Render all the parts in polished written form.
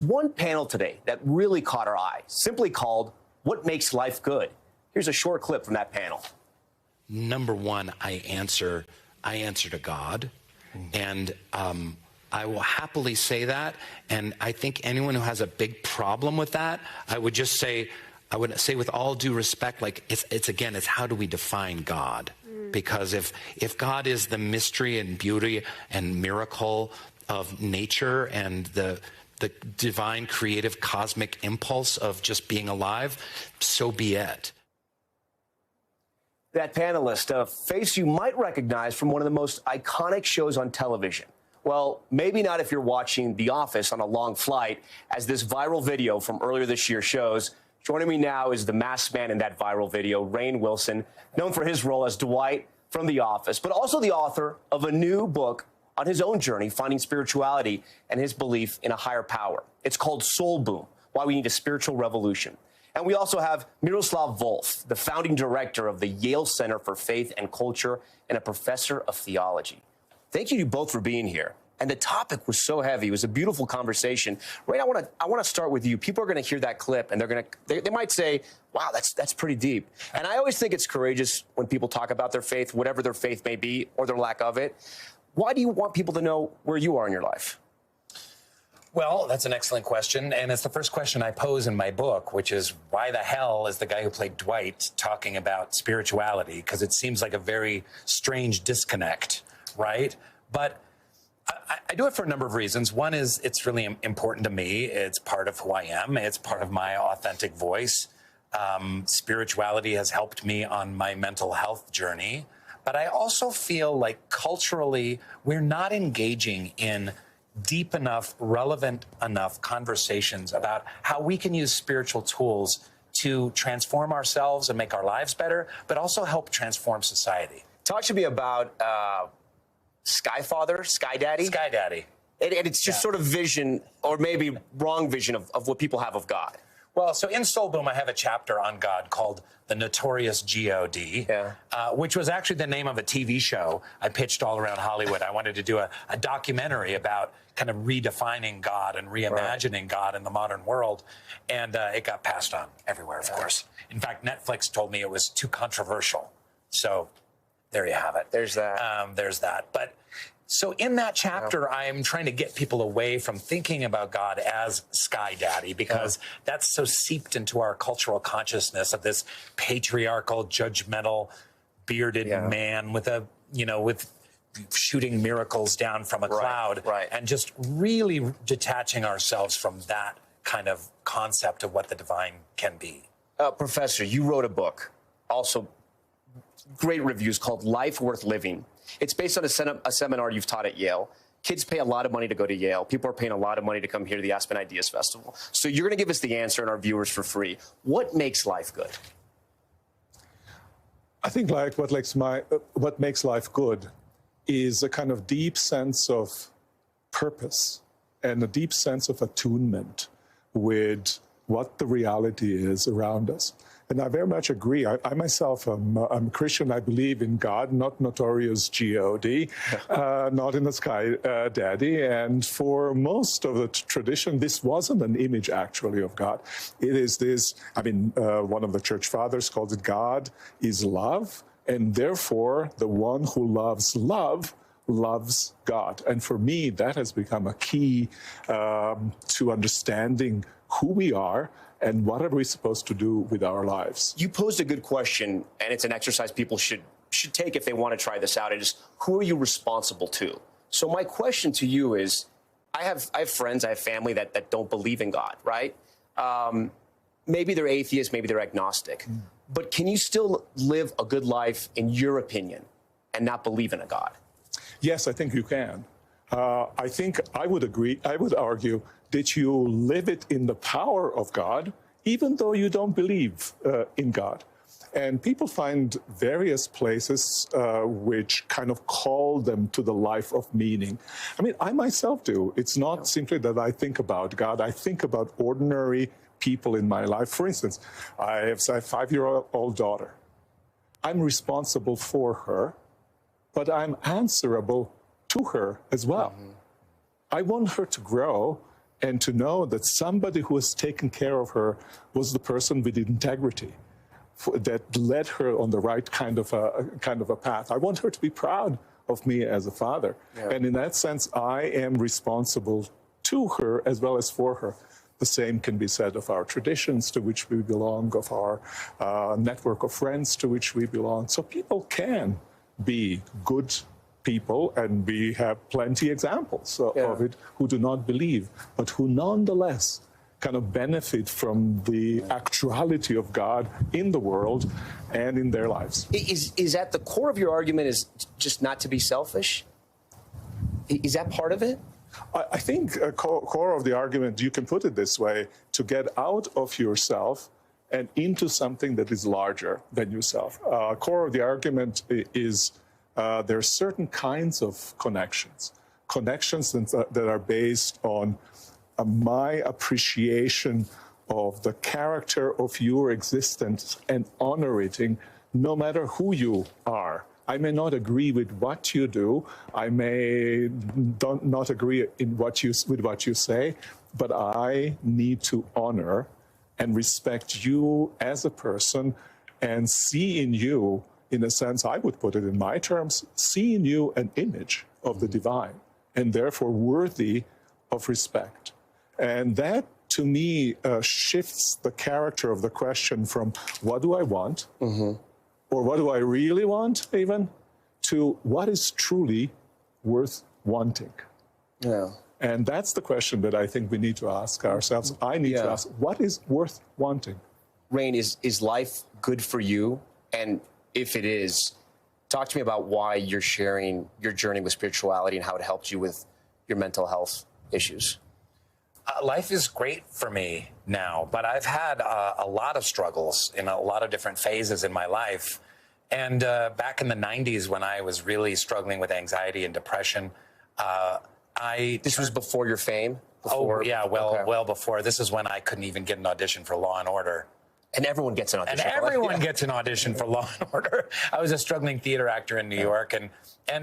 one panel today that really caught our eye, simply called What Makes Life Good? Here's a short clip from that panel. Number one, I answer to God, and I will happily say that. And I think anyone who has a big problem with that, I would say with all due respect, like it's how do we define God? Because if God is the mystery and beauty and miracle of nature and the divine creative cosmic impulse of just being alive, so be it. That panelist, a face you might recognize from one of the most iconic shows on television. Well, maybe not if you're watching The Office on a long flight, as this viral video from earlier this year shows. Joining me now is the masked man in that viral video, Rainn Wilson, known for his role as Dwight from The Office, but also the author of a new book on his own journey, finding spirituality and his belief in a higher power. It's called Soul Boom, Why We Need a Spiritual Revolution. And we also have Miroslav Volf, the founding director of the Yale Center for Faith and Culture and a professor of theology. Thank you both for being here. And the topic was so heavy. It was a beautiful conversation. Rainn, I want to start with you. People are going to hear that clip and they might say, wow, that's pretty deep. And I always think it's courageous when people talk about their faith, whatever their faith may be or their lack of it. Why do you want people to know where you are in your life? Well, that's an excellent question, and it's the first question I pose in my book, which is, why the hell is the guy who played Dwight talking about spirituality? Because it seems like a very strange disconnect, right? But I do it for a number of reasons. One is it's really important to me. It's part of who I am. It's part of my authentic voice. Spirituality has helped me on my mental health journey. But I also feel like culturally, we're not engaging in deep enough, relevant enough conversations about how we can use spiritual tools to transform ourselves and make our lives better, but also help transform society. Talk to me about Sky Father, Sky Daddy. Sky Daddy. And it's just sort of vision, or maybe wrong vision of what people have of God. Well, so in Soul Boom, I have a chapter on God called The Notorious G.O.D., which was actually the name of a TV show I pitched all around Hollywood. I wanted to do a documentary about kind of redefining God and reimagining God in the modern world. And it got passed on everywhere, of course. In fact, Netflix told me it was too controversial. So there you have it. There's that. But so in that chapter, I'm trying to get people away from thinking about God as Sky Daddy, because that's so seeped into our cultural consciousness of this patriarchal, judgmental, bearded man with with shooting miracles down from a cloud, and just really detaching ourselves from that kind of concept of what the divine can be. Professor, you wrote a book, also great reviews, called Life Worth Living. It's based on a seminar you've taught at Yale. Kids pay a lot of money to go to Yale. People are paying a lot of money to come here to the Aspen Ideas Festival. So you're going to give us the answer and our viewers for free. What makes life good? I think like what makes life good is a kind of deep sense of purpose and a deep sense of attunement with what the reality is around us. And I very much agree. I myself I'm Christian. I believe in God, not notorious G.O.D., not in the Sky Daddy. And for most of the tradition, this wasn't an image actually of God. It is this, one of the church fathers called it God is love. And therefore, the one who loves love loves God. And for me, that has become a key to understanding who we are and what are we supposed to do with our lives. You posed a good question, and it's an exercise people should take if they want to try this out. It is, who are you responsible to? So my question to you is, I have friends, I have family that don't believe in God, right? Maybe they're atheists, maybe they're agnostic. But can you still live a good life, in your opinion, and not believe in a God? Yes, I think you can. I think I would agree, I would argue that you live it in the power of God, even though you don't believe in God. And people find various places which kind of call them to the life of meaning. I mean, I myself do. It's not simply that I think about God. I think about ordinary people in my life. For instance, I have a 5-year-old daughter. I'm responsible for her, but I'm answerable to her as well. I want her to grow and to know that somebody who has taken care of her was the person with integrity that led her on the right kind of a path. I want her to be proud of me as a father. Yeah. And in that sense, I am responsible to her as well as for her. The same can be said of our traditions to which we belong, of our network of friends to which we belong. So people can be good people, and we have plenty examples of it, who do not believe, but who nonetheless kind of benefit from the actuality of God in the world and in their lives. Is at the core of your argument is just not to be selfish? Is that part of it? I think a core of the argument, you can put it this way, to get out of yourself and into something that is larger than yourself. Core of the argument is there are certain kinds of connections that are based on my appreciation of the character of your existence and honoring no matter who you are. I may not agree with what you do. I may not agree with what you say, but I need to honor and respect you as a person and see in you, in a sense, I would put it in my terms, see in you an image of the divine and therefore worthy of respect. And that, to me, shifts the character of the question from what do I want, or what do I really want, even, to what is truly worth wanting. Yeah. And that's the question that I think we need to ask ourselves. I need to ask, what is worth wanting? Rainn, is life good for you? And if it is, talk to me about why you're sharing your journey with spirituality and how it helped you with your mental health issues. Life is great for me now, but I've had a lot of struggles in a lot of different phases in my life. And back in the 90s, when I was really struggling with anxiety and depression, This was before your fame? Before? Oh, yeah, well before. This is when I couldn't even get an audition for Law and Order. And everyone gets an audition. And everyone gets an audition for Law and Order. I was a struggling theater actor in New York, and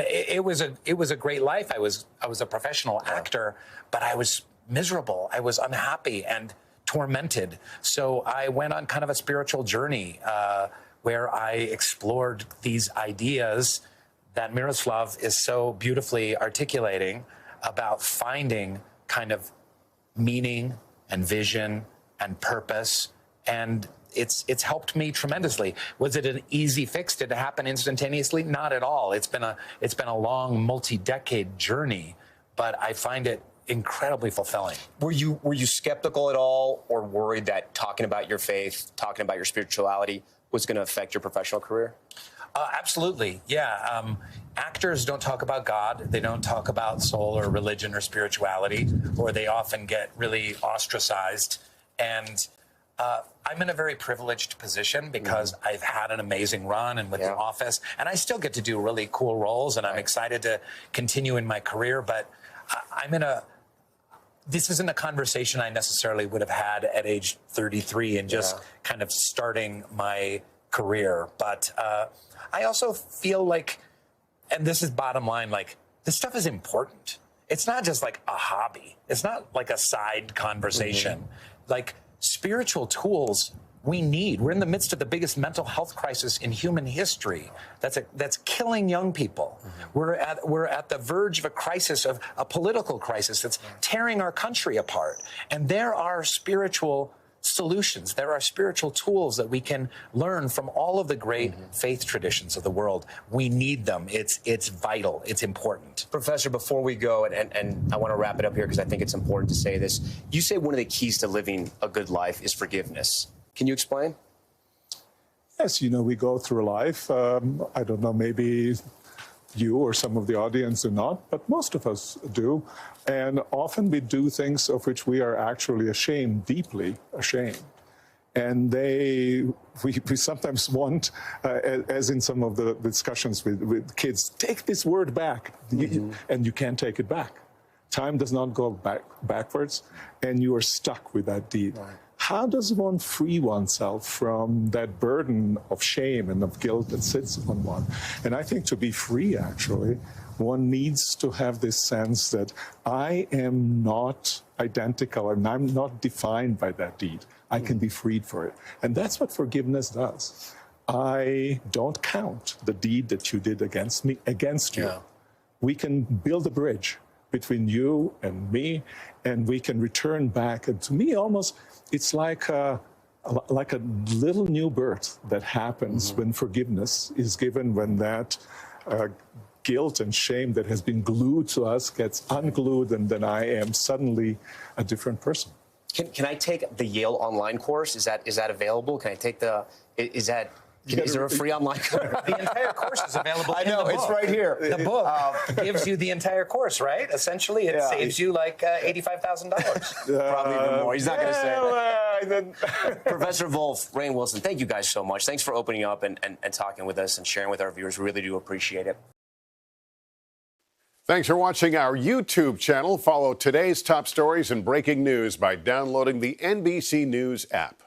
it was a great life. I was a professional actor, but I was miserable. I was unhappy and tormented. So I went on kind of a spiritual journey where I explored these ideas that Miroslav is so beautifully articulating about finding kind of meaning and vision and purpose. And it's helped me tremendously. Was it an easy fix? Did it happen instantaneously? Not at all. It's been a long, multi-decade journey, but I find it incredibly fulfilling. Were you skeptical at all, or worried that talking about your faith, talking about your spirituality was going to affect your professional career? Absolutely, yeah. Actors don't talk about God. They don't talk about soul or religion or spirituality, or they often get really ostracized. And I'm in a very privileged position because I've had an amazing run and with The Office, and I still get to do really cool roles, and I'm excited to continue in my career. But this isn't a conversation I necessarily would have had at age 33 and just kind of starting my career. But I also feel like, and this is bottom line, like this stuff is important. It's not just like a hobby. It's not like a side conversation. Like spiritual tools we need. We're in the midst of the biggest mental health crisis in human history. That's killing young people. We're at the verge of a crisis, of a political crisis that's tearing our country apart. And there are spiritual solutions. There are spiritual tools that we can learn from all of the great faith traditions of the world. We need them. It's vital. It's important. Professor, before we go, and I want to wrap it up here because I think it's important to say this, you say one of the keys to living a good life is forgiveness. Can you explain? Yes, we go through life. I don't know, maybe you or some of the audience do not, but most of us do. And often we do things of which we are actually ashamed, deeply ashamed. And we sometimes want, as in some of the discussions with kids, take this word back, and you can't take it back. Time does not go backwards, and you are stuck with that deed. Right. How does one free oneself from that burden of shame and of guilt that sits on one? And I think to be free, actually, one needs to have this sense that I am not identical and I'm not defined by that deed. I can be freed for it. And that's what forgiveness does. I don't count the deed that you did against me, against you. We can build a bridge between you and me, and we can return back. And to me, almost, it's like a little new birth that happens when forgiveness is given, when that guilt and shame that has been glued to us gets unglued, and then I am suddenly a different person. Can I take the Yale online course? Is that available? Can I take the? Is there a free online course? The entire course is available. I know, in the it's book. right here. The book gives you the entire course, right? Essentially, it saves you like $85,000. Probably even more. He's not going to say that. Professor Volf, Rainn Wilson, thank you guys so much. Thanks for opening up and talking with us and sharing with our viewers. We really do appreciate it. Thanks for watching our YouTube channel. Follow today's top stories and breaking news by downloading the NBC News app.